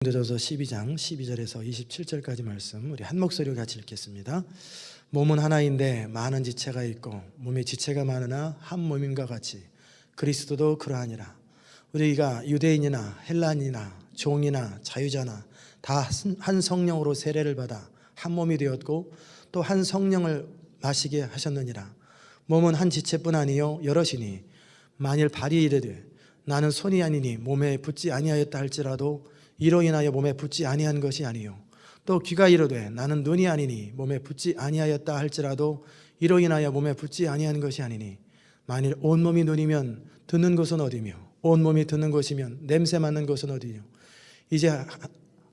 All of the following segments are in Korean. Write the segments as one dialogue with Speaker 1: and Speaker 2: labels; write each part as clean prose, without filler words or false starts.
Speaker 1: 고린도전서 12장 12절에서 27절까지 말씀 우리 한 목소리로 같이 읽겠습니다. 몸은 하나인데 많은 지체가 있고 몸에 지체가 많으나 한 몸임과 같이 그리스도도 그러하니라. 우리가 유대인이나 헬라인이나 종이나 자유자나 다 한 성령으로 세례를 받아 한 몸이 되었고 또 한 성령을 마시게 하셨느니라. 몸은 한 지체뿐 아니요 여럿이니 만일 발이 이르되 나는 손이 아니니 몸에 붙지 아니하였다 할지라도 이로 인하여 몸에 붙지 아니한 것이 아니요 또 귀가 이르되 나는 눈이 아니니 몸에 붙지 아니하였다 할지라도 이로 인하여 몸에 붙지 아니한 것이 아니니 만일 온몸이 눈이면 듣는 것은 어디며 온몸이 듣는 것이면 냄새 맡는 것은 어디요. 이제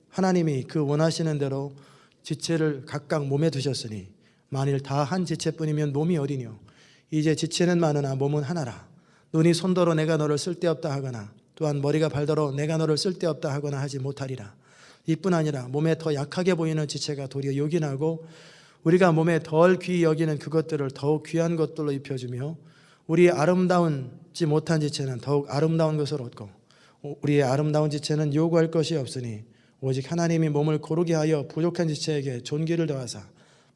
Speaker 1: 하나님이 그 원하시는 대로 지체를 각각 몸에 두셨으니 만일 다 한 지체뿐이면 몸이 어디뇨. 이제 지체는 많으나 몸은 하나라. 눈이 손더러 내가 너를 쓸데없다 하거나 또한 머리가 발더러 내가 너를 쓸데없다 하거나 하지 못하리라. 이뿐 아니라 몸에 더 약하게 보이는 지체가 도리어 요긴하고 우리가 몸에 덜 귀히 여기는 그것들을 더욱 귀한 것들로 입혀주며 우리의 아름다운지 못한 지체는 더욱 아름다운 것을 얻고 우리의 아름다운 지체는 요구할 것이 없으니 오직 하나님이 몸을 고르게 하여 부족한 지체에게 존귀를 더하사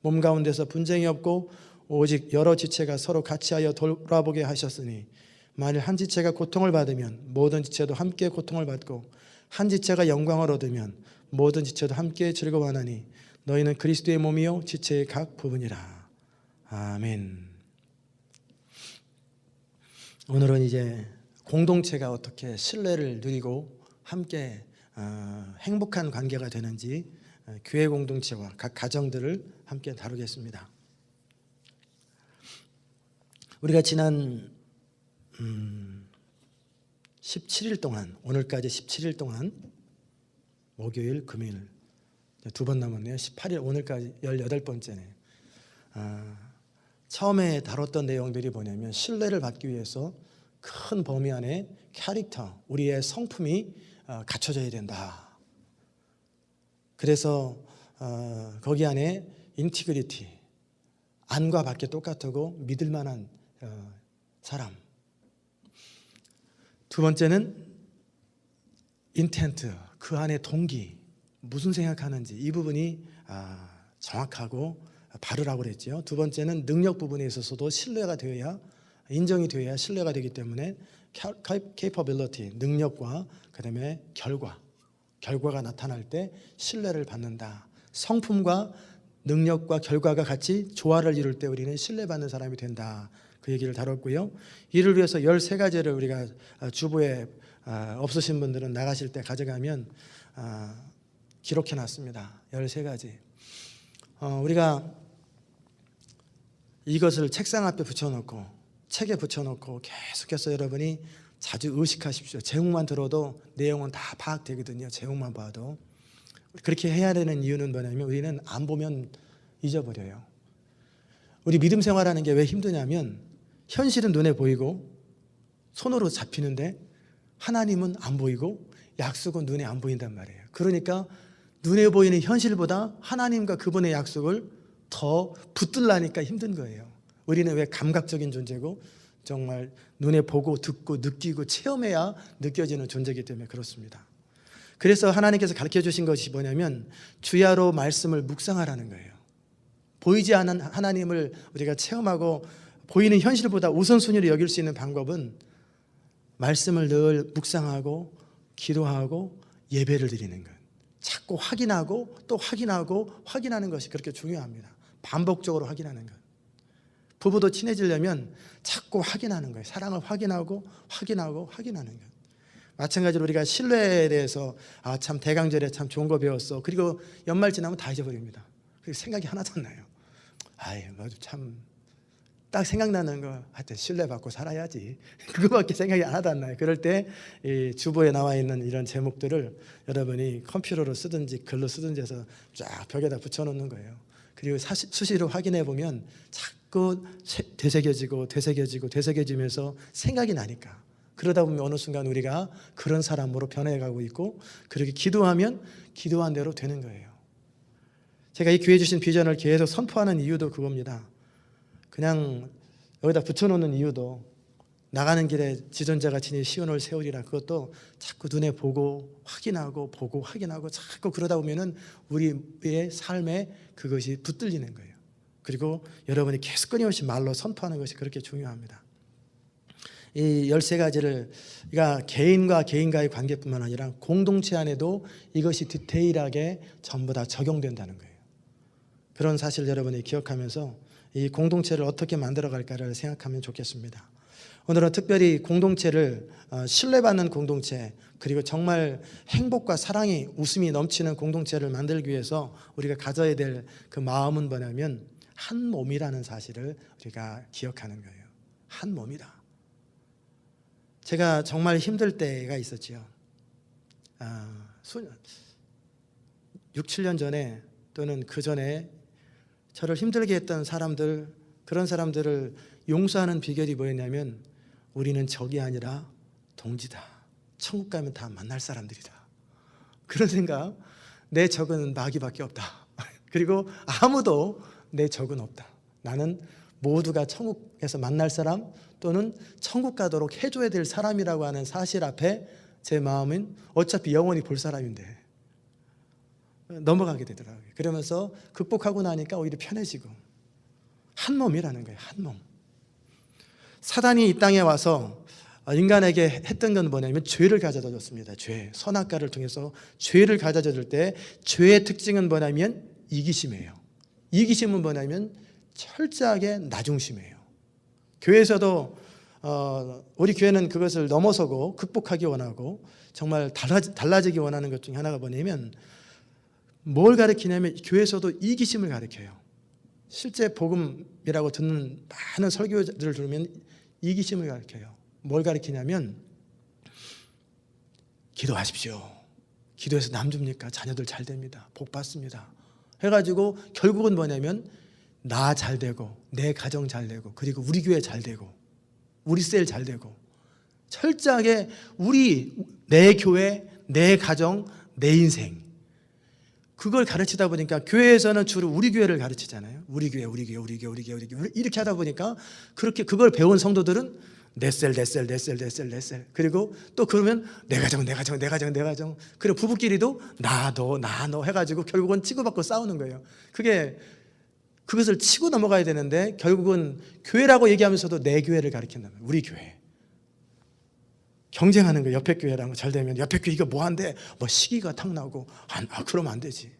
Speaker 1: 몸 가운데서 분쟁이 없고 오직 여러 지체가 서로 같이 하여 돌아보게 하셨으니 만일 한 지체가 고통을 받으면 모든 지체도 함께 고통을 받고 한 지체가 영광을 얻으면 모든 지체도 함께 즐거워하나니 너희는 그리스도의 몸이요 지체의 각 부분이라. 아멘. 오늘은 이제 공동체가 어떻게 신뢰를 누리고 함께 행복한 관계가 되는지 교회 공동체와 각 가정들을 함께 다루겠습니다. 우리가 지난 17일 동안 오늘까지 17일 동안 목요일 금요일 두 번 남았네요. 18일 오늘까지 18번째네. 처음에 다뤘던 내용들이 뭐냐면 신뢰를 받기 위해서 큰 범위 안에 캐릭터 우리의 성품이 갖춰져야 된다. 그래서 거기 안에 인티그리티 안과 밖에 똑같고 믿을 만한 사람. 두 번째는 인텐트, 그 안에 동기, 무슨 생각하는지 이 부분이 정확하고 바르라고 그랬죠. 두 번째는 능력 부분에 있어서도 신뢰가 되어야 인정이 되어야 신뢰가 되기 때문에 capability, 능력과 그다음에 결과가 나타날 때 신뢰를 받는다. 성품과 능력과 결과가 같이 조화를 이룰 때 우리는 신뢰받는 사람이 된다. 그 얘기를 다뤘고요. 이를 위해서 13가지를 우리가 주보에 없으신 분들은 나가실 때 가져가면 기록해 놨습니다. 13가지. 우리가 이것을 책상 앞에 붙여놓고 책에 붙여놓고 계속해서 여러분이 자주 의식하십시오. 제목만 들어도 내용은 다 파악되거든요. 제목만 봐도. 그렇게 해야 되는 이유는 뭐냐면 우리는 안 보면 잊어버려요. 우리 믿음 생활하는 게 왜 힘드냐면 현실은 눈에 보이고 손으로 잡히는데 하나님은 안 보이고 약속은 눈에 안 보인단 말이에요. 그러니까 눈에 보이는 현실보다 하나님과 그분의 약속을 더 붙들라니까 힘든 거예요. 우리는 왜 감각적인 존재고 정말 눈에 보고 듣고 느끼고 체험해야 느껴지는 존재이기 때문에 그렇습니다. 그래서 하나님께서 가르쳐 주신 것이 뭐냐면 주야로 말씀을 묵상하라는 거예요. 보이지 않는 하나님을 우리가 체험하고 보이는 현실보다 우선순위로 여길 수 있는 방법은 말씀을 늘 묵상하고 기도하고 예배를 드리는 것. 자꾸 확인하고 또 확인하고 확인하는 것이 그렇게 중요합니다. 반복적으로 확인하는 것. 부부도 친해지려면 자꾸 확인하는 거예요. 사랑을 확인하고 확인하고 확인하는 것. 마찬가지로 우리가 신뢰에 대해서 참 대강절에 참 좋은 거 배웠어. 그리고 연말 지나면 다 잊어버립니다. 그리고 생각이 하나도 안 나요. 참 딱 생각나는 거 하여튼 신뢰받고 살아야지. 그거밖에 생각이 하나도 안 나요. 그럴 때 이 주보에 나와 있는 이런 제목들을 여러분이 컴퓨터로 쓰든지 글로 쓰든지 해서 쫙 벽에다 붙여놓는 거예요. 그리고 수시로 확인해 보면 자꾸 되새겨지면서 생각이 나니까 그러다 보면 어느 순간 우리가 그런 사람으로 변해가고 있고 그렇게 기도하면 기도한 대로 되는 거예요. 제가 이 교회 주신 비전을 계속 선포하는 이유도 그겁니다. 그냥 여기다 붙여놓는 이유도 나가는 길에 지존자가 지니 시온을 세우리라. 그것도 자꾸 눈에 보고 확인하고 자꾸 그러다 보면은 우리의 삶에 그것이 붙들리는 거예요. 그리고 여러분이 계속 끊임없이 말로 선포하는 것이 그렇게 중요합니다. 이 13가지를 그러니까 개인과 개인과의 관계뿐만 아니라 공동체 안에도 이것이 디테일하게 전부 다 적용된다는 거예요. 그런 사실 여러분이 기억하면서 이 공동체를 어떻게 만들어 갈까를 생각하면 좋겠습니다. 오늘은 특별히 공동체를 신뢰받는 공동체, 그리고 정말 행복과 사랑이 웃음이 넘치는 공동체를 만들기 위해서 우리가 가져야 될 그 마음은 뭐냐면 한 몸이라는 사실을 우리가 기억하는 거예요. 한 몸이다. 제가 정말 힘들 때가 있었지요. 6, 7년 전에 또는 그 전에 저를 힘들게 했던 사람들, 그런 사람들을 용서하는 비결이 뭐였냐면 우리는 적이 아니라 동지다. 천국 가면 다 만날 사람들이다. 그런 생각. 내 적은 마귀밖에 없다. 그리고 아무도 내 적은 없다. 나는 모두가 천국에서 만날 사람 또는 천국 가도록 해줘야 될 사람이라고 하는 사실 앞에 제 마음은 어차피 영원히 볼 사람인데 넘어가게 되더라고요. 그러면서 극복하고 나니까 오히려 편해지고 한 몸이라는 거예요. 한 몸. 사단이 이 땅에 와서 인간에게 했던 건 뭐냐면 죄를 가져다 줬습니다. 죄. 선악과를 통해서 죄를 가져다 줄 때 죄의 특징은 뭐냐면 이기심이에요. 이기심은 뭐냐면 철저하게 나중심이에요. 교회에서도 우리 교회는 그것을 넘어서고 극복하기 원하고 정말 달라지기 원하는 것 중에 하나가 뭐냐면 뭘 가르치냐면 교회에서도 이기심을 가르쳐요. 실제 복음이라고 듣는 많은 설교들을 들으면 이기심을 가르쳐요. 뭘 가르치냐면 기도하십시오. 기도해서 남 줍니까? 자녀들 잘 됩니다. 복 받습니다. 해가지고 결국은 뭐냐면 나 잘 되고 내 가정 잘 되고 그리고 우리 교회 잘 되고 우리 셀 잘 되고 철저하게 내 교회, 내 가정, 내 인생 그걸 가르치다 보니까 교회에서는 주로 우리 교회를 가르치잖아요. 우리 교회 이렇게 하다 보니까 그렇게 그걸 배운 성도들은 내 셀. 그리고 또 그러면 내 가정. 그리고 부부끼리도 나 너 해가지고 결국은 치고받고 싸우는 거예요. 그것을 치고 넘어가야 되는데 결국은 교회라고 얘기하면서도 내 교회를 가르친다면 우리 교회. 경쟁하는 거예요. 옆에 교회랑 잘 되면 옆에 교회 이거 뭐 한대? 뭐 시기가 탁 나오고 그러면 안 되지.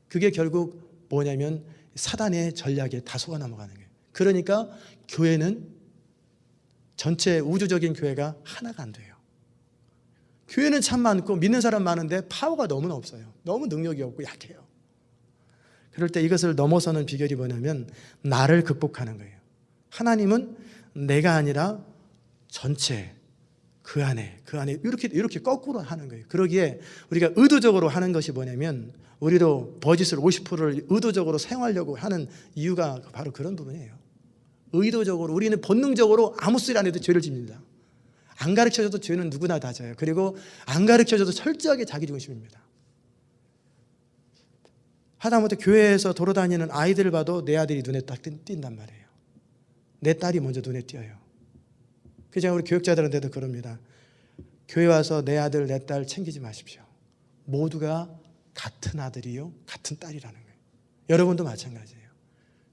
Speaker 1: 그게 결국 뭐냐면 사단의 전략에 다 속아 넘어가는 거예요. 그러니까 교회는 전체 우주적인 교회가 하나가 안 돼요. 교회는 참 많고 믿는 사람 많은데 파워가 너무 없어요. 너무 능력이 없고 약해요. 그럴 때 이것을 넘어서는 비결이 뭐냐면 나를 극복하는 거예요. 하나님은 내가 아니라 전체 그 안에 이렇게 거꾸로 하는 거예요. 그러기에 우리가 의도적으로 하는 것이 뭐냐면 우리도 버짓을 50%를 의도적으로 사용하려고 하는 이유가 바로 그런 부분이에요. 의도적으로 우리는 본능적으로 아무 소리 안 해도 죄를 집니다. 안 가르쳐줘도 죄는 누구나 다 져요. 그리고 안 가르쳐줘도 철저하게 자기 중심입니다. 하다못해 교회에서 돌아다니는 아이들을 봐도 내 아들이 눈에 딱 띈단 말이에요. 내 딸이 먼저 눈에 띄어요. 그래서 우리 교육자들한테도 그럽니다. 교회 와서 내 아들 내 딸 챙기지 마십시오. 모두가 같은 아들이요 같은 딸이라는 거예요. 여러분도 마찬가지예요.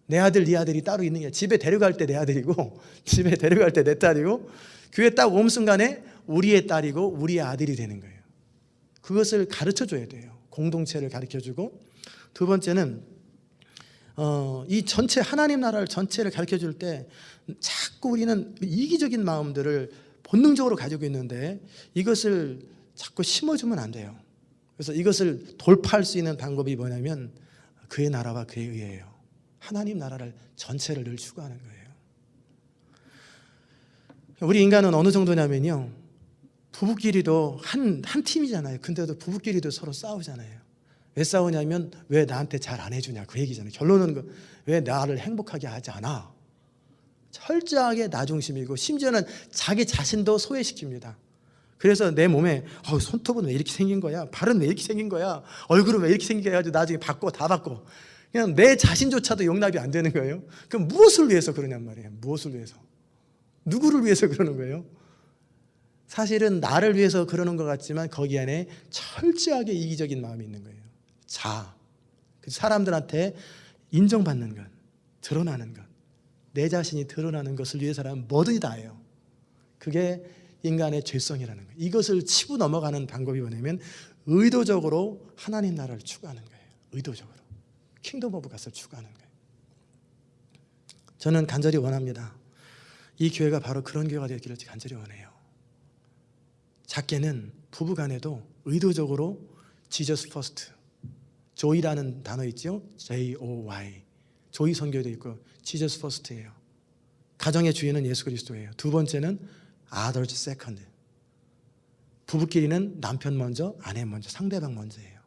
Speaker 1: 내 아들 네 아들이 따로 있는 게 집에 데려갈 때 내 아들이고 집에 데려갈 때 내 딸이고 교회 딱 온 순간에 우리의 딸이고 우리의 아들이 되는 거예요. 그것을 가르쳐줘야 돼요. 공동체를 가르쳐주고 두 번째는 이 전체 하나님 나라를 전체를 가르쳐줄 때 자꾸 우리는 이기적인 마음들을 본능적으로 가지고 있는데 이것을 자꾸 심어주면 안 돼요. 그래서 이것을 돌파할 수 있는 방법이 뭐냐면 그의 나라와 그의 의예요. 하나님 나라를 전체를 늘 추구하는 거예요. 우리 인간은 어느 정도냐면요, 부부끼리도 한 팀이잖아요. 근데도 부부끼리도 서로 싸우잖아요. 왜 싸우냐면 왜 나한테 잘 안 해주냐 그 얘기잖아요. 결론은 왜 나를 행복하게 하지 않아. 철저하게 나 중심이고 심지어는 자기 자신도 소외시킵니다. 그래서 내 몸에 손톱은 왜 이렇게 생긴 거야, 발은 왜 이렇게 생긴 거야, 얼굴은 왜 이렇게 생기게 해가지고 나중에 다 바꿔. 그냥 내 자신조차도 용납이 안 되는 거예요. 그럼 무엇을 위해서 그러냔 말이에요. 무엇을 위해서 누구를 위해서 그러는 거예요? 사실은 나를 위해서 그러는 것 같지만 거기 안에 철저하게 이기적인 마음이 있는 거예요. 사람들한테 인정받는 것, 드러나는 것, 내 자신이 드러나는 것을 위해서라면 뭐든지 다 해요. 그게 인간의 죄성이라는 거예요. 이것을 치고 넘어가는 방법이 뭐냐면 의도적으로 하나님 나라를 추구하는 거예요. 의도적으로 킹덤 오브 갓을 추구하는 거예요. 저는 간절히 원합니다. 이 교회가 바로 그런 교회가 되기를 간절히 원해요. 작게는 부부간에도 의도적으로 Jesus first, 조이라는 단어 있죠? J-O-Y, 조이 선교도 있고 Jesus first예요. 가정의 주인은 예수 그리스도예요. 두 번째는 others second, 부부끼리는 남편 먼저, 아내 먼저, 상대방 먼저예요.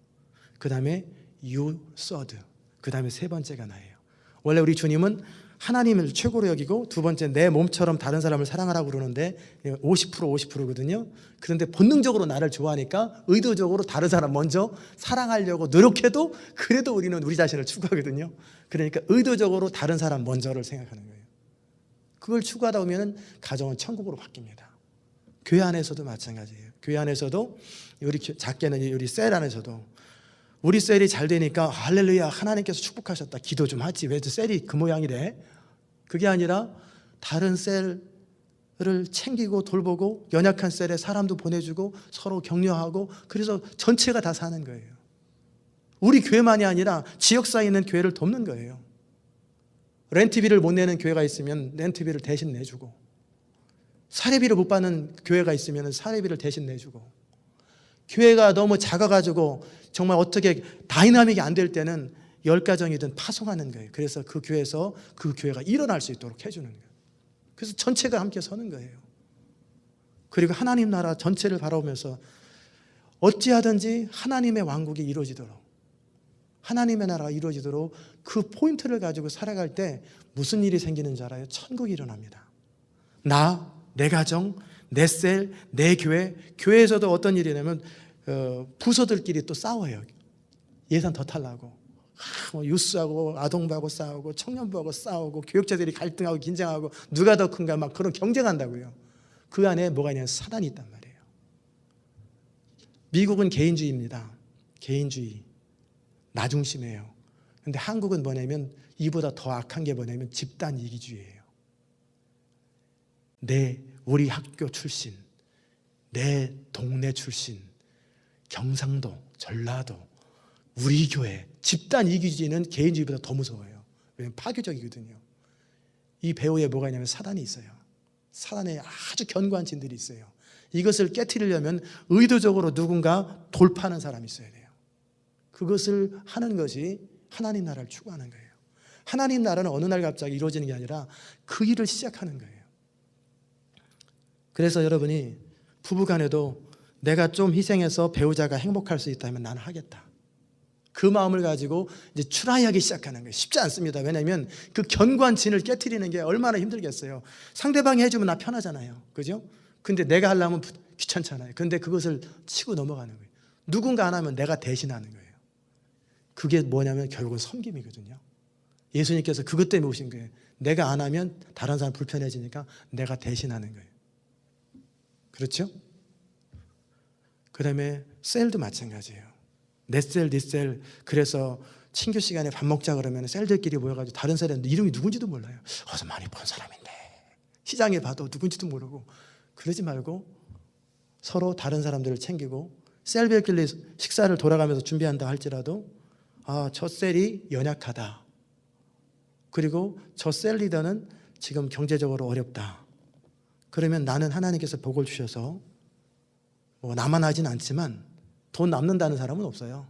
Speaker 1: 그 다음에 you third, 그 다음에 세 번째가 나예요. 원래 우리 주님은 하나님을 최고로 여기고 두 번째 내 몸처럼 다른 사람을 사랑하라고 그러는데 50% 50%거든요. 그런데 본능적으로 나를 좋아하니까 의도적으로 다른 사람 먼저 사랑하려고 노력해도 그래도 우리는 우리 자신을 추구하거든요. 그러니까 의도적으로 다른 사람 먼저를 생각하는 거예요. 그걸 추구하다 보면 가정은 천국으로 바뀝니다. 교회 안에서도 마찬가지예요. 교회 안에서도 우리 작게는 우리 셀 안에서도 우리 셀이 잘 되니까 할렐루야 하나님께서 축복하셨다 기도 좀 하지 왜 셀이 그 모양이래? 그게 아니라 다른 셀을 챙기고 돌보고 연약한 셀에 사람도 보내주고 서로 격려하고 그래서 전체가 다 사는 거예요. 우리 교회만이 아니라 지역사에 있는 교회를 돕는 거예요. 렌트비를 못 내는 교회가 있으면 렌트비를 대신 내주고, 사례비를 못 받는 교회가 있으면 사례비를 대신 내주고, 교회가 너무 작아가지고 정말 어떻게 다이나믹이 안 될 때는 10가정이든 파송하는 거예요. 그래서 그 교회에서 그 교회가 일어날 수 있도록 해주는 거예요. 그래서 전체가 함께 서는 거예요. 그리고 하나님 나라 전체를 바라보면서 어찌하든지 하나님의 왕국이 이루어지도록, 하나님의 나라가 이루어지도록 그 포인트를 가지고 살아갈 때 무슨 일이 생기는 줄 알아요? 천국이 일어납니다. 나, 내 가정, 내 셀, 내 교회, 교회에서도 어떤 일이 냐면 부서들끼리 또 싸워요. 예산 더 달라고. 뭐 유스하고 아동부하고 싸우고 청년부하고 싸우고 교육자들이 갈등하고 긴장하고 누가 더 큰가 막 그런 경쟁한다고요. 그 안에 뭐가 있냐면 사단이 있단 말이에요. 미국은 개인주의입니다. 개인주의, 나중심이에요. 근데 한국은 뭐냐면 이보다 더 악한 게 뭐냐면 집단 이기주의예요. 우리 학교 출신, 내 동네 출신, 경상도, 전라도, 우리 교회, 집단 이기주의는 개인주의보다 더 무서워요. 왜냐하면 파괴적이거든요. 이 배후에 뭐가 있냐면 사단이 있어요. 사단의 아주 견고한 진들이 있어요. 이것을 깨트리려면 의도적으로 누군가 돌파하는 사람이 있어야 돼요. 그것을 하는 것이 하나님 나라를 추구하는 거예요. 하나님 나라는 어느 날 갑자기 이루어지는 게 아니라 그 일을 시작하는 거예요. 그래서 여러분이 부부간에도 내가 좀 희생해서 배우자가 행복할 수 있다면 나는 하겠다. 그 마음을 가지고 이제 트라이하기 시작하는 거예요. 쉽지 않습니다. 왜냐하면 그 견고한 진을 깨트리는 게 얼마나 힘들겠어요. 상대방이 해주면 나 편하잖아요. 그죠? 근데 내가 하려면 귀찮잖아요. 근데 그것을 치고 넘어가는 거예요. 누군가 안 하면 내가 대신하는 거예요. 그게 뭐냐면 결국은 섬김이거든요. 예수님께서 그것 때문에 오신 거예요. 내가 안 하면 다른 사람 불편해지니까 내가 대신하는 거예요. 그렇죠? 그 다음에 셀도 마찬가지예요. 내 셀, 네 셀. 그래서 친교 시간에 밥 먹자 그러면 셀들끼리 모여가지고 다른 셀은 이름이 누군지도 몰라요. 어서 많이 본 사람인데 시장에 봐도 누군지도 모르고. 그러지 말고 서로 다른 사람들을 챙기고 셀별끼리 식사를 돌아가면서 준비한다 할지라도 저 셀이 연약하다. 그리고 저 셀 리더는 지금 경제적으로 어렵다. 그러면 나는 하나님께서 복을 주셔서 나만 하진 않지만 돈 남는다는 사람은 없어요.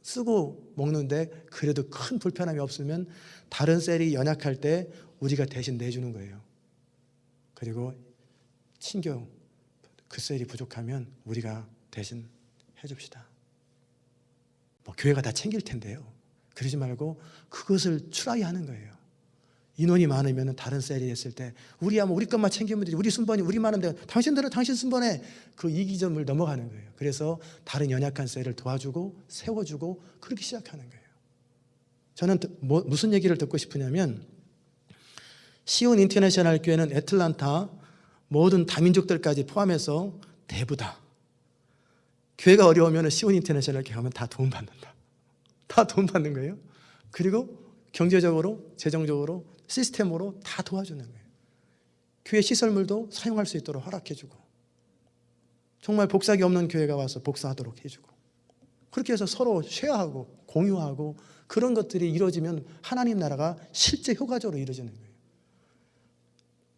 Speaker 1: 쓰고 먹는데 그래도 큰 불편함이 없으면 다른 셀이 연약할 때 우리가 대신 내주는 거예요. 그리고 친교 그 셀이 부족하면 우리가 대신 해줍시다. 교회가 다 챙길 텐데요. 그러지 말고 그것을 트라이하는 거예요. 인원이 많으면 다른 셀이 했을 때 우리 것만 챙기면 되지. 우리 순번이 우리 많은데 당신들은 당신 순번에 그 이기점을 넘어가는 거예요. 그래서 다른 연약한 셀을 도와주고 세워주고 그렇게 시작하는 거예요. 저는 무슨 얘기를 듣고 싶으냐면 시온 인터내셔널 교회는 애틀란타 모든 다민족들까지 포함해서 대부다. 교회가 어려우면 시온 인터내셔널 교회 가면 다 도움받는다. 다 도움받는 거예요. 그리고 경제적으로, 재정적으로, 시스템으로 다 도와주는 거예요. 교회 시설물도 사용할 수 있도록 허락해주고, 정말 복사기 없는 교회가 와서 복사하도록 해주고, 그렇게 해서 서로 쉐어하고 공유하고 그런 것들이 이루어지면 하나님 나라가 실제 효과적으로 이루어지는 거예요.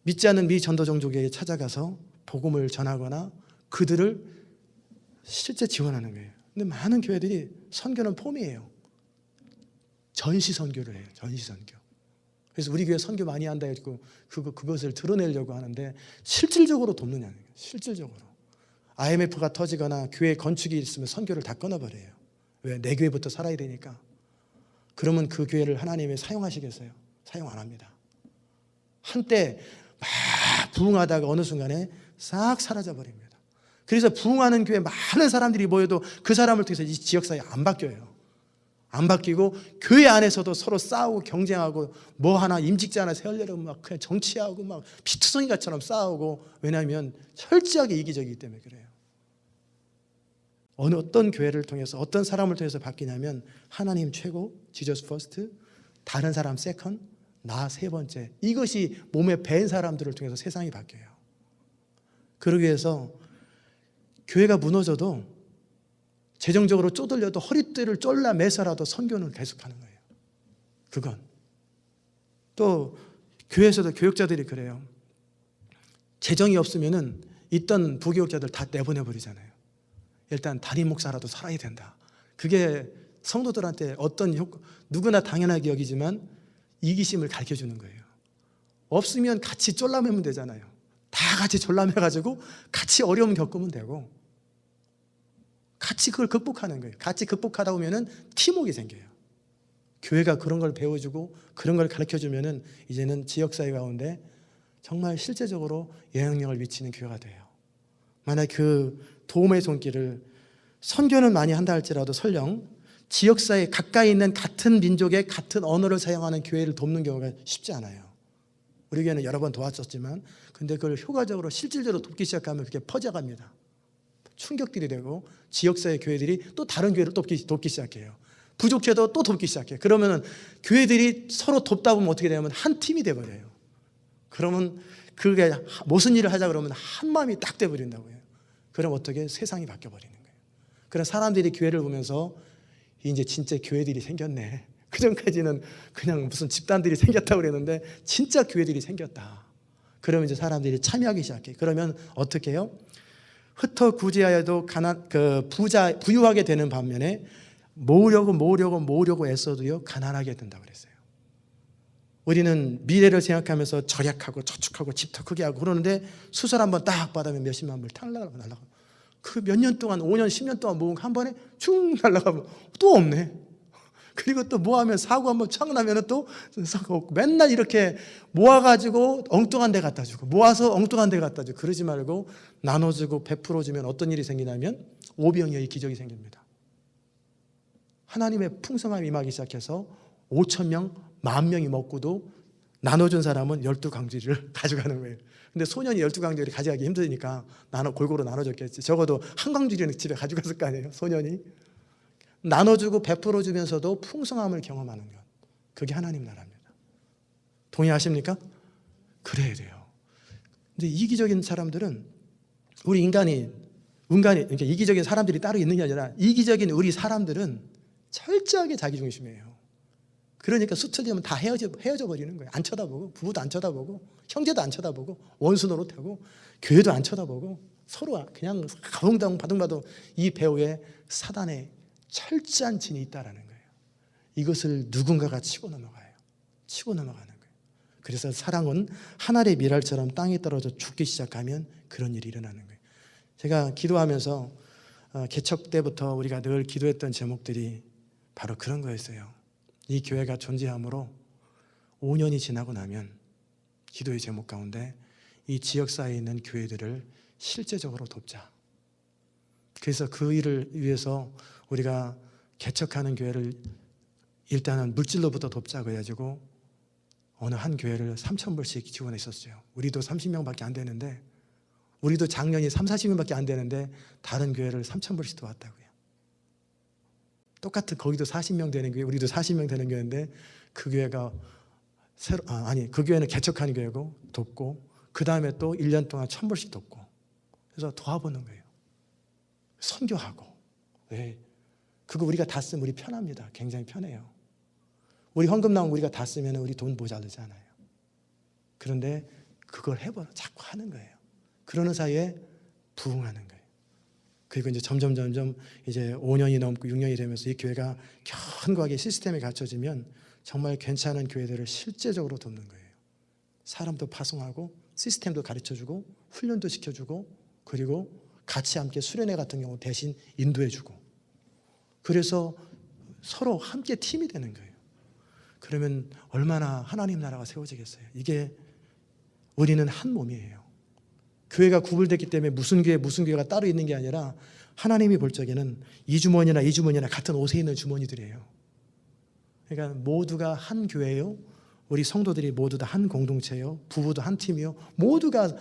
Speaker 1: 믿지 않는 미 전도 종족에게 찾아가서 복음을 전하거나 그들을 실제 지원하는 거예요. 근데 많은 교회들이 선교는 폼이에요. 전시 선교를 해요. 전시 선교. 그래서 우리 교회 선교 많이 한다 해가지고 그것을 드러내려고 하는데 실질적으로 돕느냐는 거예요. 실질적으로. IMF가 터지거나 교회 건축이 있으면 선교를 다 끊어버려요. 왜? 내 교회부터 살아야 되니까. 그러면 그 교회를 하나님이 사용하시겠어요? 사용 안 합니다. 한때 막 부흥하다가 어느 순간에 싹 사라져 버립니다. 그래서 부흥하는 교회 많은 사람들이 모여도 그 사람을 통해서 이 지역사회 안 바뀌어요. 안 바뀌고 교회 안에서도 서로 싸우고 경쟁하고 뭐 하나 임직자 하나 세우려고 막 그냥 정치하고 막 피투성이가처럼 싸우고, 왜냐하면 철저하게 이기적이기 때문에 그래요. 어떤 교회를 통해서 어떤 사람을 통해서 바뀌냐면 하나님 최고, 지저스 퍼스트, 다른 사람 세컨, 나 세 번째. 이것이 몸에 배인 사람들을 통해서 세상이 바뀌어요. 그러기 위해서 교회가 무너져도 재정적으로 쪼들려도 허리띠를 쫄라 매서라도 선교는 계속하는 거예요. 그건 또 교회에서도 교육자들이 그래요. 재정이 없으면은 있던 부교육자들 다 내보내 버리잖아요. 일단 담임 목사라도 살아야 된다. 그게 성도들한테 누구나 당연하게 여기지만 이기심을 가르쳐 주는 거예요. 없으면 같이 쫄라매면 되잖아요. 다 같이 졸라매가지고 같이 어려움 겪으면 되고, 같이 그걸 극복하는 거예요. 같이 극복하다 보면은 팀워크가 생겨요. 교회가 그런 걸 배워주고 그런 걸 가르쳐주면은 이제는 지역사회 가운데 정말 실제적으로 영향력을 미치는 교회가 돼요. 만약 그 도움의 손길을, 선교는 많이 한다 할지라도 설령 지역사회 가까이 있는 같은 민족의 같은 언어를 사용하는 교회를 돕는 경우가 쉽지 않아요. 우리 교회는 여러 번 도왔었지만, 근데 그걸 효과적으로 실질적으로 돕기 시작하면 그게 퍼져갑니다. 충격들이 되고 지역사회 교회들이 또 다른 교회를 돕기 시작해요. 부족해도 또 돕기 시작해요. 그러면 교회들이 서로 돕다 보면 어떻게 되냐면 한 팀이 돼버려요. 그러면 그게 무슨 일을 하자 그러면 한 마음이 딱 돼버린다고요. 그럼 어떻게 세상이 바뀌어버리는 거예요. 그런 사람들이 교회를 보면서 이제 진짜 교회들이 생겼네. 그전까지는 그냥 무슨 집단들이 생겼다고 그랬는데 진짜 교회들이 생겼다. 그러면 이제 사람들이 참여하기 시작해요. 그러면 어떻게 해요? 흩어 구제하여도 부유하게 되는 반면에 모으려고 애써도요 가난하게 된다고 그랬어요. 우리는 미래를 생각하면서 절약하고 저축하고 집터 크게 하고 그러는데 수설 한번 딱 받으면 몇십만 불 탁 날아가고, 그 몇 년 동안 5년 10년 동안 모은 거 한 번에 쭉 날아가면 또 없네. 그리고 또 모아면 사고 한번 착 나면 또 맨날 이렇게 모아가지고 엉뚱한 데 갖다 주고 모아서 엉뚱한 데 갖다 주고 그러지 말고 나눠주고 베풀어주면 어떤 일이 생기냐면 오병이어의 기적이 생깁니다. 하나님의 풍성함이 임하기 시작해서 5,000명, 10,000명이 먹고도 나눠준 사람은 12강주리를 가져가는 거예요. 근데 소년이 12강주리를 가져가기 힘드니까 골고루 나눠줬겠지. 적어도 한 강주리는 집에 가져갔을 거 아니에요, 소년이. 나눠주고 베풀어주면서도 풍성함을 경험하는 것, 그게 하나님 나라입니다. 동의하십니까? 그래야 돼요. 근데 이기적인 사람들은, 우리 인간이 그러니까 이기적인 사람들이 따로 있는 게 아니라 이기적인 우리 사람들은 철저하게 자기중심이에요. 그러니까 수틀리면 다 헤어져 버리는 거예요. 안 쳐다보고, 부부도 안 쳐다보고, 형제도 안 쳐다보고, 원수 노릇하고, 교회도 안 쳐다보고, 서로 그냥 가동바둥 이 배후에 사단의 철저한 진이 있다라는 거예요. 이것을 누군가가 치고 넘어가요. 치고 넘어가는 거예요. 그래서 사랑은 하늘의 미랄처럼 땅에 떨어져 죽기 시작하면 그런 일이 일어나는 거예요. 제가 기도하면서 개척 때부터 우리가 늘 기도했던 제목들이 바로 그런 거였어요. 이 교회가 존재함으로 5년이 지나고 나면 기도의 제목 가운데 이 지역사회에 있는 교회들을 실제적으로 돕자. 그래서 그 일을 위해서 우리가 개척하는 교회를 일단은 물질로부터 돕자고 해가지고 어느 한 교회를 3,000불씩 지원했었어요. 우리도 30명밖에 안 되는데, 우리도 작년이 30-40명밖에 안 되는데 다른 교회를 3,000불씩 도왔다고요. 똑같은 거기도 40명 되는 교회, 우리도 40명 되는 교회인데 그 교회가 그 교회는 개척한 교회고 돕고, 그 다음에 또 1년 동안 1,000불씩 돕고, 그래서 도와보는 거예요. 선교하고. 왜? 그거 우리가 다 쓰면 우리 편합니다. 굉장히 편해요. 우리 헌금 나오면 우리가 다 쓰면 우리 돈 모자르잖아요. 그런데 그걸 자꾸 하는 거예요. 그러는 사이에 부흥하는 거예요. 그리고 이제 점점 이제 5년이 넘고 6년이 되면서 이 교회가 견고하게 시스템이 갖춰지면 정말 괜찮은 교회들을 실제적으로 돕는 거예요. 사람도 파송하고 시스템도 가르쳐주고 훈련도 시켜주고, 그리고 같이 함께 수련회 같은 경우 대신 인도해주고, 그래서 서로 함께 팀이 되는 거예요. 그러면 얼마나 하나님 나라가 세워지겠어요. 이게 우리는 한 몸이에요. 교회가 구분됐기 때문에 무슨 교회가 따로 있는 게 아니라 하나님이 볼 적에는 이 주머니나 이 주머니나 같은 옷에 있는 주머니들이에요. 그러니까 모두가 한 교회요. 우리 성도들이 모두 다 한 공동체요. 부부도 한 팀이요. 모두가 다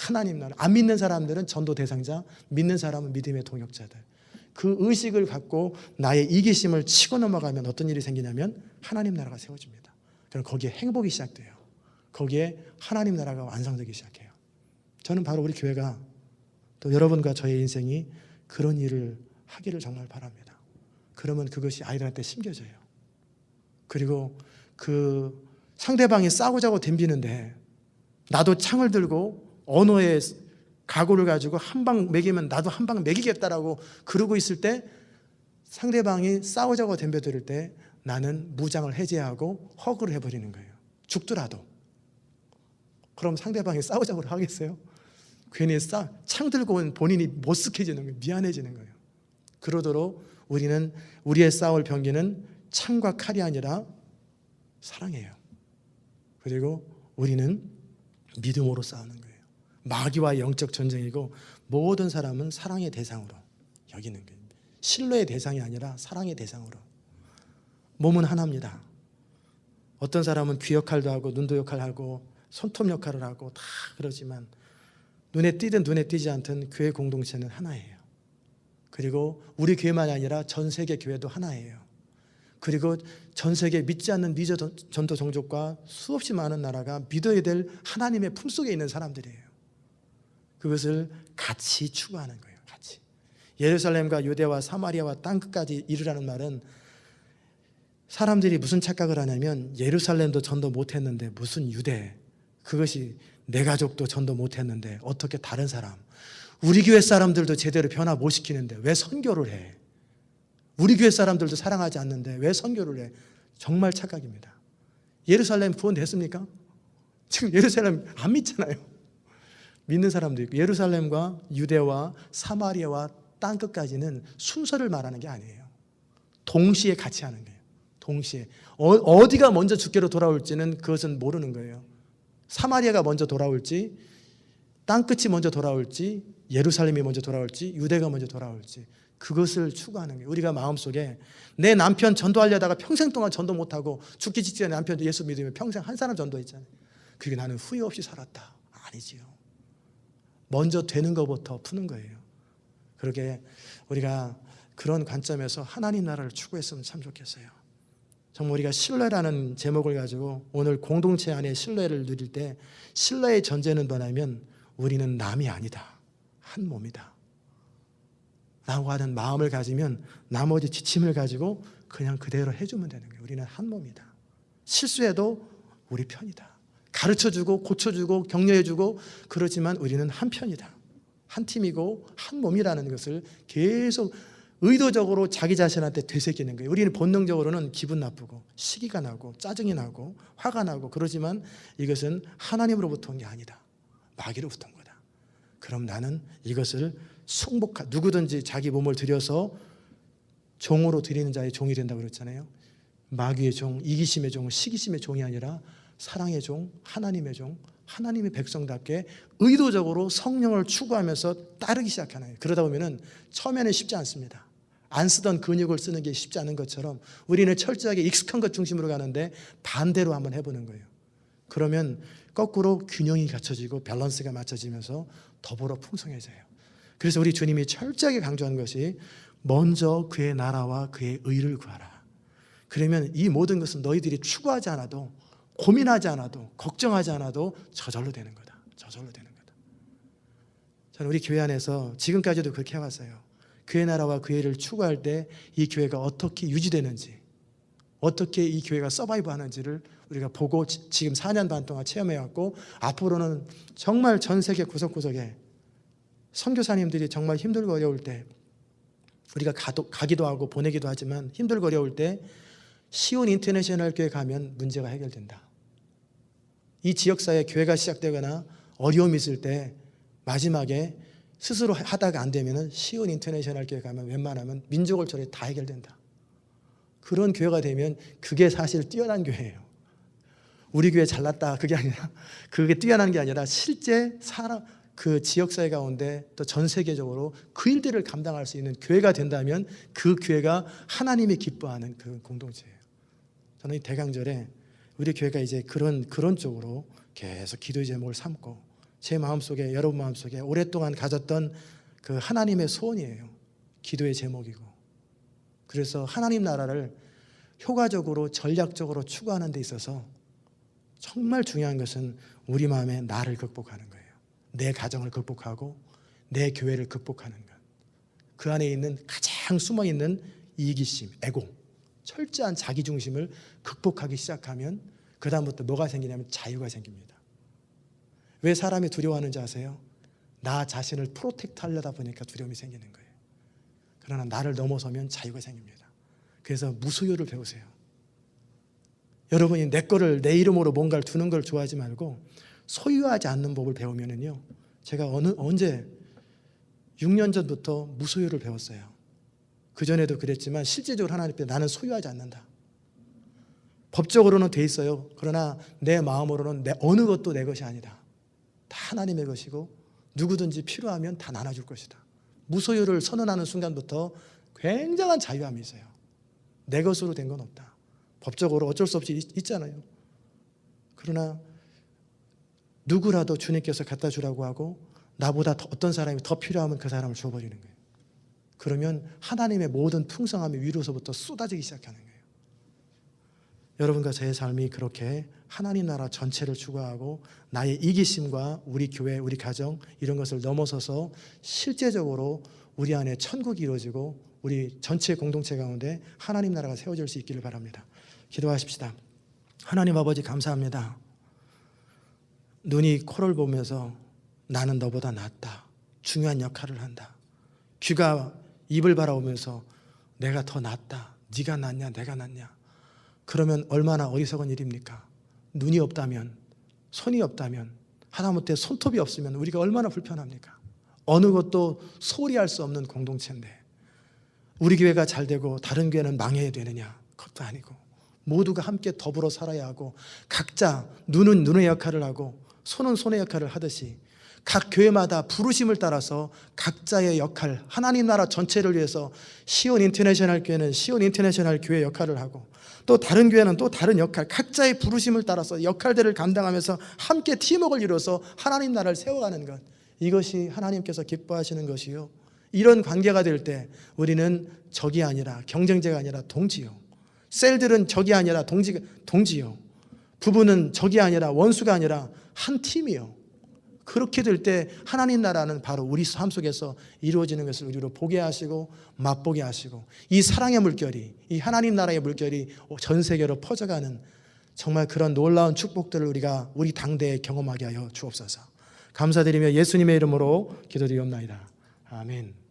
Speaker 1: 하나님 나라. 안 믿는 사람들은 전도 대상자, 믿는 사람은 믿음의 동역자들. 그 의식을 갖고 나의 이기심을 치고 넘어가면 어떤 일이 생기냐면 하나님 나라가 세워집니다. 그럼 거기에 행복이 시작돼요. 거기에 하나님 나라가 완성되기 시작해요. 저는 바로 우리 교회가, 또 여러분과 저의 인생이 그런 일을 하기를 정말 바랍니다. 그러면 그것이 아이들한테 심겨져요. 그리고 그 상대방이 싸우자고 덤비는데 나도 창을 들고 언어의 각오를 가지고 한 방 먹이면 나도 한 방 먹이겠다라고 그러고 있을 때, 상대방이 싸우자고 덤벼들 때 나는 무장을 해제하고 허그를 해버리는 거예요. 죽더라도. 그럼 상대방이 싸우자고 하겠어요? 괜히 창 들고 온 본인이 못쓱해지는 거예요. 미안해지는 거예요. 그러도록 우리는, 우리의 싸울 병기는 창과 칼이 아니라 사랑이에요. 그리고 우리는 믿음으로 싸우는 거예요. 마귀와 영적 전쟁이고, 모든 사람은 사랑의 대상으로 여기는 거예요. 신뢰의 대상이 아니라 사랑의 대상으로. 몸은 하나입니다. 어떤 사람은 귀 역할도 하고 눈도 역할하고 손톱 역할을 하고 다 그러지만, 눈에 띄든 눈에 띄지 않든 교회 공동체는 하나예요. 그리고 우리 교회만이 아니라 전 세계 교회도 하나예요. 그리고 전 세계 믿지 않는 미저 전도 종족과 수없이 많은 나라가 믿어야 될 하나님의 품속에 있는 사람들이에요. 그것을 같이 추구하는 거예요. 같이. 예루살렘과 유대와 사마리아와 땅끝까지 이르라는 말은, 사람들이 무슨 착각을 하냐면 예루살렘도 전도 못했는데 무슨 유대, 그것이 내 가족도 전도 못했는데 어떻게 다른 사람, 우리 교회 사람들도 제대로 변화 못 시키는데 왜 선교를 해? 우리 교회 사람들도 사랑하지 않는데 왜 선교를 해? 정말 착각입니다. 예루살렘 구원됐습니까? 지금 예루살렘 안 믿잖아요. 믿는 사람도 있고, 예루살렘과 유대와 사마리아와 땅끝까지는 순서를 말하는 게 아니에요. 동시에 같이 하는 거예요. 동시에. 어디가 먼저 주께로 돌아올지는 그것은 모르는 거예요. 사마리아가 먼저 돌아올지, 땅끝이 먼저 돌아올지, 예루살렘이 먼저 돌아올지, 유대가 먼저 돌아올지, 그것을 추구하는 거예요. 우리가 마음속에 내 남편 전도하려다가 평생 동안 전도 못하고 죽기 직전에 남편 예수 믿으면 평생 한 사람 전도했잖아요. 그게 나는 후회 없이 살았다. 아니지요. 먼저 되는 것부터 푸는 거예요. 그렇게 우리가 그런 관점에서 하나님 나라를 추구했으면 참 좋겠어요. 정말 우리가 신뢰라는 제목을 가지고 오늘 공동체 안에 신뢰를 누릴 때, 신뢰의 전제는 뭐냐면 우리는 남이 아니다, 한 몸이다 라고 하는 마음을 가지면 나머지 지침을 가지고 그냥 그대로 해주면 되는 거예요. 우리는 한 몸이다. 실수해도 우리 편이다. 가르쳐주고 고쳐주고 격려해주고, 그러지만 우리는 한 편이다. 한 팀이고 한 몸이라는 것을 계속 의도적으로 자기 자신한테 되새기는 거예요. 우리는 본능적으로는 기분 나쁘고 시기가 나고 짜증이 나고 화가 나고 그러지만, 이것은 하나님으로부터 온 게 아니다, 마귀로부터 온 거다. 그럼 나는 이것을 누구든지 자기 몸을 들여서 종으로 드리는 자의 종이 된다고 그랬잖아요. 마귀의 종, 이기심의 종, 시기심의 종이 아니라 사랑의 종, 하나님의 종, 하나님의 백성답게 의도적으로 성령을 추구하면서 따르기 시작하는 거예요. 그러다 보면은 처음에는 쉽지 않습니다. 안 쓰던 근육을 쓰는 게 쉽지 않은 것처럼 우리는 철저하게 익숙한 것 중심으로 가는데 반대로 한번 해보는 거예요. 그러면 거꾸로 균형이 갖춰지고 밸런스가 맞춰지면서 더불어 풍성해져요. 그래서 우리 주님이 철저하게 강조하는 것이 먼저 그의 나라와 그의 의를 구하라. 그러면 이 모든 것은 너희들이 추구하지 않아도, 고민하지 않아도, 걱정하지 않아도 저절로 되는 거다. 저절로 되는 거다. 저는 우리 교회 안에서 지금까지도 그렇게 해왔어요. 그의 나라와 그의 의를 추구할 때 이 교회가 어떻게 유지되는지, 어떻게 이 교회가 서바이브 하는지를 우리가 보고 지금 4년 반 동안 체험해왔고, 앞으로는 정말 전 세계 구석구석에 선교사님들이 정말 힘들고 어려울 때, 우리가 가기도 하고 보내기도 하지만 힘들고 어려울 때 시온 인터내셔널 교회 가면 문제가 해결된다. 이 지역사회에 교회가 시작되거나 어려움이 있을 때 마지막에 스스로 하다가 안 되면 시온 인터내셔널 교회 가면 웬만하면 민족을 처리 다 해결된다. 그런 교회가 되면 그게 사실 뛰어난 교회예요. 우리 교회 잘났다 그게 아니라, 그게 뛰어난 게 아니라 실제 사람, 그 지역사회 가운데 또 전 세계적으로 그 일들을 감당할 수 있는 교회가 된다면 그 교회가 하나님이 기뻐하는 그 공동체예요. 저는 이 대강절에 우리 교회가 이제 그런 쪽으로 계속 기도의 제목을 삼고, 제 마음속에, 여러분 마음속에 오랫동안 가졌던 그 하나님의 소원이에요. 기도의 제목이고. 그래서 하나님 나라를 효과적으로 전략적으로 추구하는 데 있어서 정말 중요한 것은 우리 마음에 나를 극복하는 거예요. 내 가정을 극복하고 내 교회를 극복하는 것. 그 안에 있는 가장 숨어있는 이기심, 에고, 철저한 자기중심을 극복하기 시작하면 그 다음부터 뭐가 생기냐면 자유가 생깁니다. 왜 사람이 두려워하는지 아세요? 나 자신을 프로텍트 하려다 보니까 두려움이 생기는 거예요. 그러나 나를 넘어서면 자유가 생깁니다. 그래서 무소유를 배우세요. 여러분이 내 거를, 내 이름으로 뭔가를 두는 걸 좋아하지 말고 소유하지 않는 법을 배우면은요, 제가 언제 6년 전부터 무소유를 배웠어요. 그전에도 그랬지만 실제적으로 하나님 앞에 나는 소유하지 않는다. 법적으로는 돼 있어요. 그러나 내 마음으로는 어느 것도 내 것이 아니다. 다 하나님의 것이고 누구든지 필요하면 다 나눠줄 것이다. 무소유를 선언하는 순간부터 굉장한 자유함이 있어요. 내 것으로 된 건 없다. 법적으로 어쩔 수 없이 있잖아요. 그러나 누구라도 주님께서 갖다 주라고 하고 나보다 어떤 사람이 더 필요하면 그 사람을 줘버리는 거예요. 그러면 하나님의 모든 풍성함이 위로서부터 쏟아지기 시작하는 거예요. 여러분과 저의 삶이 그렇게 하나님 나라 전체를 추구하고 나의 이기심과 우리 교회, 우리 가정 이런 것을 넘어서서 실제적으로 우리 안에 천국이 이루어지고 우리 전체 공동체 가운데 하나님 나라가 세워질 수 있기를 바랍니다. 기도하십시다. 하나님 아버지 감사합니다. 눈이 코를 보면서 나는 너보다 낫다. 중요한 역할을 한다. 귀가 입을 바라보면서 내가 더 낫다. 네가 낫냐 내가 낫냐. 그러면 얼마나 어리석은 일입니까? 눈이 없다면, 손이 없다면, 하다못해 손톱이 없으면 우리가 얼마나 불편합니까? 어느 것도 소홀히 할 수 없는 공동체인데 우리 교회가 잘 되고 다른 교회는 망해야 되느냐? 그것도 아니고 모두가 함께 더불어 살아야 하고 각자 눈은 눈의 역할을 하고 손은 손의 역할을 하듯이 각 교회마다 부르심을 따라서 각자의 역할, 하나님 나라 전체를 위해서 시온 인터내셔널 교회는 시온 인터내셔널 교회 역할을 하고 또 다른 교회는 또 다른 역할, 각자의 부르심을 따라서 역할들을 감당하면서 함께 팀워크를 이루어서 하나님 나라를 세워가는 것, 이것이 하나님께서 기뻐하시는 것이요, 이런 관계가 될 때 우리는 적이 아니라 경쟁자가 아니라 동지요, 셀들은 적이 아니라 동지요, 부부는 적이 아니라 원수가 아니라 한 팀이요. 그렇게 될 때 하나님 나라는 바로 우리 삶 속에서 이루어지는 것을 우리로 보게 하시고 맛보게 하시고 이 사랑의 물결이, 이 하나님 나라의 물결이 전 세계로 퍼져가는 정말 그런 놀라운 축복들을 우리가 우리 당대에 경험하게 하여 주옵소서. 감사드리며 예수님의 이름으로 기도드리옵나이다. 아멘.